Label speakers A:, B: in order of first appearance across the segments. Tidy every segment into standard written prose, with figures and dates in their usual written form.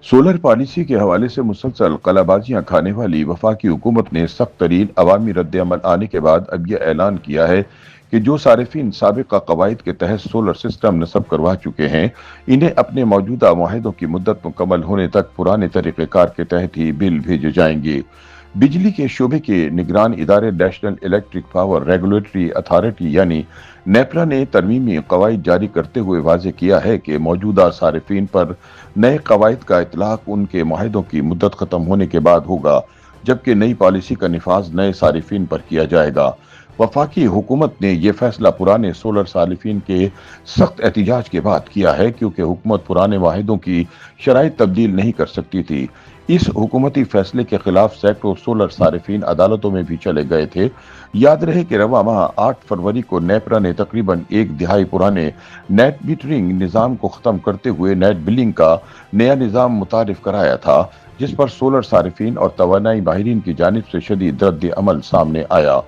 A: Solar policy کے حوالے سے مسلسل قلابازیاں کھانے والی وفاقی حکومت نے سخت ترین عوامی رد عمل آنے کے بعد اب یہ اعلان کیا ہے کہ جو صارفین سابقہ قواعد کے تحت سولر سسٹم نصب کروا چکے ہیں، انہیں اپنے موجودہ معاہدوں کی مدت مکمل ہونے تک پرانے طریقہ کار کے تحت ہی بل بھیجے جائیں گے۔ بجلی کے شعبے کے نگران ادارے national electric power regulatory authority یعنی نیپرا نے ترمیمی قواعد جاری کرتے ہوئے واضح کیا ہے کہ موجودہ صارفین پر نئے قواعد کا اطلاق ان کے معاہدوں کی مدت ختم ہونے کے بعد ہوگا، جبکہ نئی پالیسی کا نفاذ نئے صارفین پر کیا جائے گا۔ وفاقی حکومت نے یہ فیصلہ پرانے سولر صارفین کے سخت احتجاج کے بعد کیا ہے، کیونکہ حکومت پرانے معاہدوں کی شرائط تبدیل نہیں کر سکتی تھی۔ اس حکومتی فیصلے کے خلاف سینکڑوں سولر صارفین عدالتوں میں بھی چلے گئے تھے۔ یاد رہے کہ رواں ماہ 8 فروری کو نیپرا نے تقریباً ایک دہائی پرانے نیٹ میٹرنگ نظام کو ختم کرتے ہوئے نیٹ بلنگ کا نیا نظام متعارف کرایا تھا، جس پر سولر صارفین اور توانائی ماہرین کی جانب سے شدید رد عمل سامنے آیا۔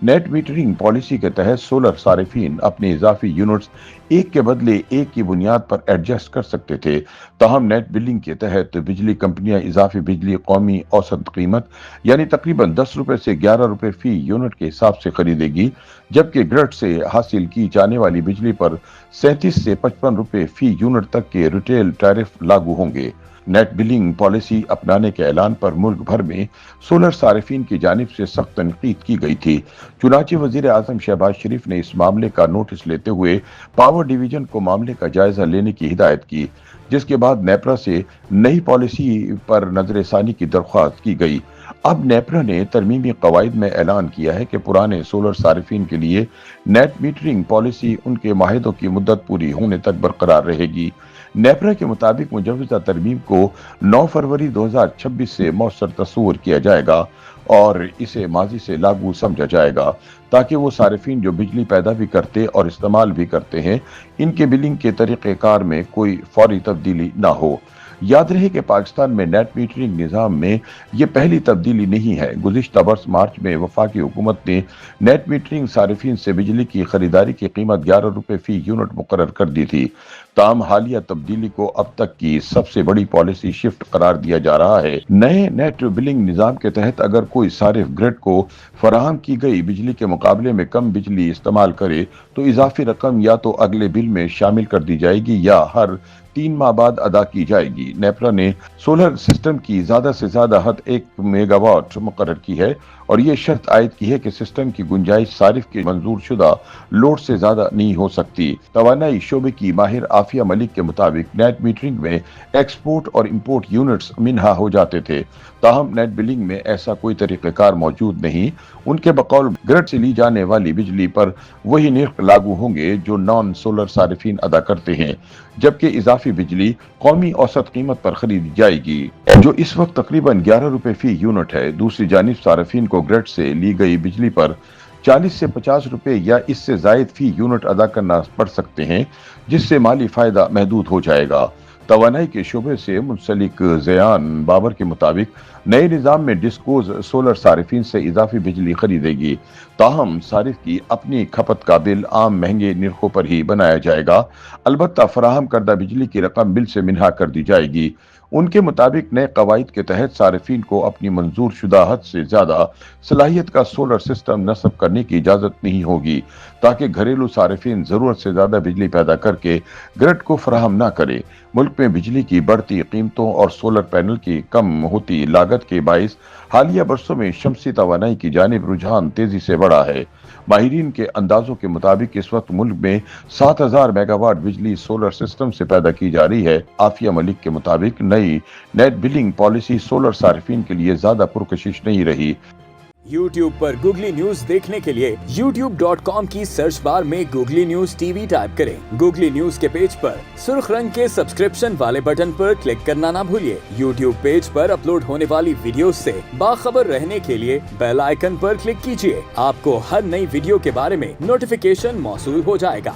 A: نیٹ میٹرنگ پالیسی کے تحت سولر صارفین اپنے اضافی یونٹس ایک کے بدلے ایک کی بنیاد پر ایڈجسٹ کر سکتے تھے، تاہم نیٹ بلنگ کے تحت بجلی کمپنیاں اضافی بجلی قومی اوسط قیمت یعنی تقریباً 10 روپے سے 11 روپے فی یونٹ کے حساب سے خریدے گی، جبکہ گرڈ سے حاصل کی جانے والی بجلی پر 37 سے 55 روپے فی یونٹ تک کے ریٹیل ٹیرف لاگو ہوں گے۔ نیٹ بلنگ پالیسی اپنانے کے اعلان پر ملک بھر میں سولر صارفین کی جانب سے سخت تنقید کی گئی تھی۔ چنانچہ وزیر اعظم شہباز شریف نے اس معاملے کا نوٹس لیتے ہوئے پاور ڈویژن کو معاملے کا جائزہ لینے کی ہدایت کی، جس کے بعد نیپرا سے نئی پالیسی پر نظر ثانی کی درخواست کی گئی۔ اب نیپرا نے ترمیمی قواعد میں اعلان کیا ہے کہ پرانے سولر صارفین کے لیے نیٹ میٹرنگ پالیسی ان کے معاہدوں کی مدت پوری ہونے تک برقرار رہے گی۔ نیپرا کے مطابق مجوزہ ترمیم کو 9 فروری 2026 سے مؤثر تصور کیا جائے گا اور اسے ماضی سے لاگو سمجھا جائے گا، تاکہ وہ صارفین جو بجلی پیدا بھی کرتے اور استعمال بھی کرتے ہیں، ان کے بلنگ کے طریقہ کار میں کوئی فوری تبدیلی نہ ہو۔ یاد رہے کہ پاکستان میں نیٹ میٹرنگ نظام میں یہ پہلی تبدیلی نہیں ہے۔ گزشتہ برس مارچ میں وفاقی حکومت نے نیٹ میٹرنگ صارفین سے بجلی کی خریداری کی قیمت 11 روپے فی یونٹ مقرر کر دی تھی، تاہم حالیہ تبدیلی کو اب تک کی سب سے بڑی پالیسی شفٹ قرار دیا جا رہا ہے۔ نئے نیٹ بلنگ نظام کے تحت اگر کوئی صارف گرڈ کو فراہم کی گئی بجلی کے مقابلے میں کم بجلی استعمال کرے تو اضافی رقم یا تو اگلے بل میں شامل کر دی جائے گی یا ہر 3 ماہ بعد ادا کی جائے گی۔ نیپرا نے سولر سسٹم کی زیادہ سے زیادہ حد 1 میگا واٹ مقرر کی ہے اور یہ شرط عائد کی ہے کہ سسٹم کی گنجائش صارف کے منظور شدہ لوڈ سے زیادہ نہیں ہو سکتی۔ توانائی شعبے کی ماہر عافیہ ملک کے مطابق نیٹ میٹرنگ میں ایکسپورٹ اور امپورٹ یونٹس منہا ہو جاتے تھے، تاہم نیٹ بلنگ میں ایسا کوئی طریقہ کار موجود نہیں۔ ان کے بقول گرڈ سے لی جانے والی بجلی پر وہی نرخ لاگو ہوں گے جو نان سولر صارفین ادا کرتے ہیں، جبکہ اضافی بجلی قومی اوسط قیمت پر خریدی جائے گی، جو اس وقت تقریباً 11 روپے فی یونٹ ہے۔ دوسری جانب صارفین کو گرڈ سے لی گئی بجلی پر 40 سے 50 روپے یا اس سے زائد فی یونٹ ادا کرنا پڑ سکتے ہیں، جس سے مالی فائدہ محدود ہو جائے گا۔ توانائی کے شعبے سے منسلک زیان بابر کے مطابق نئے نظام میں ڈسکوز سولر صارفین سے اضافی بجلی خریدے گی، تاہم صارف کی اپنی کھپت کا بل عام مہنگے نرخوں پر ہی بنایا جائے گا، البتہ فراہم کردہ بجلی کی رقم بل سے منہا کر دی جائے گی۔ ان کے مطابق نئے قواعد کے تحت صارفین کو اپنی منظور شدہ حد سے زیادہ صلاحیت کا سولر سسٹم نصب کرنے کی اجازت نہیں ہوگی، تاکہ گھریلو صارفین ضرورت سے زیادہ بجلی پیدا کر کے گرڈ کو فراہم نہ کرے۔ ملک میں بجلی کی بڑھتی قیمتوں اور سولر پینل کی کم ہوتی لاگت کے باعث حالیہ برسوں میں شمسی توانائی کی جانب رجحان تیزی سے بڑھا ہے۔ ماہرین کے اندازوں کے مطابق اس وقت ملک میں 7000 میگا واٹ بجلی سولر سسٹم سے پیدا کی جا رہی ہے۔ عافیہ ملک کے مطابق نئی نیٹ بلنگ پالیسی سولر صارفین کے لیے زیادہ پرکشش نہیں رہی۔
B: YouTube پر گوگلی نیوز دیکھنے کے لیے youtube.com کی سرچ بار میں googly news T V type کریں۔ گوگلی نیوز کے پیج پر سرخ رنگ کے سبسکرپشن والے بٹن پر کلک کرنا نہ بھولیے۔ YouTube پیج پر اپلوڈ ہونے والی ویڈیوز سے باخبر رہنے کے لیے بیل آئیکن پر کلک کیجیے۔ آپ کو ہر نئی ویڈیو کے بارے میں نوٹیفیکیشن موصول ہو جائے گا۔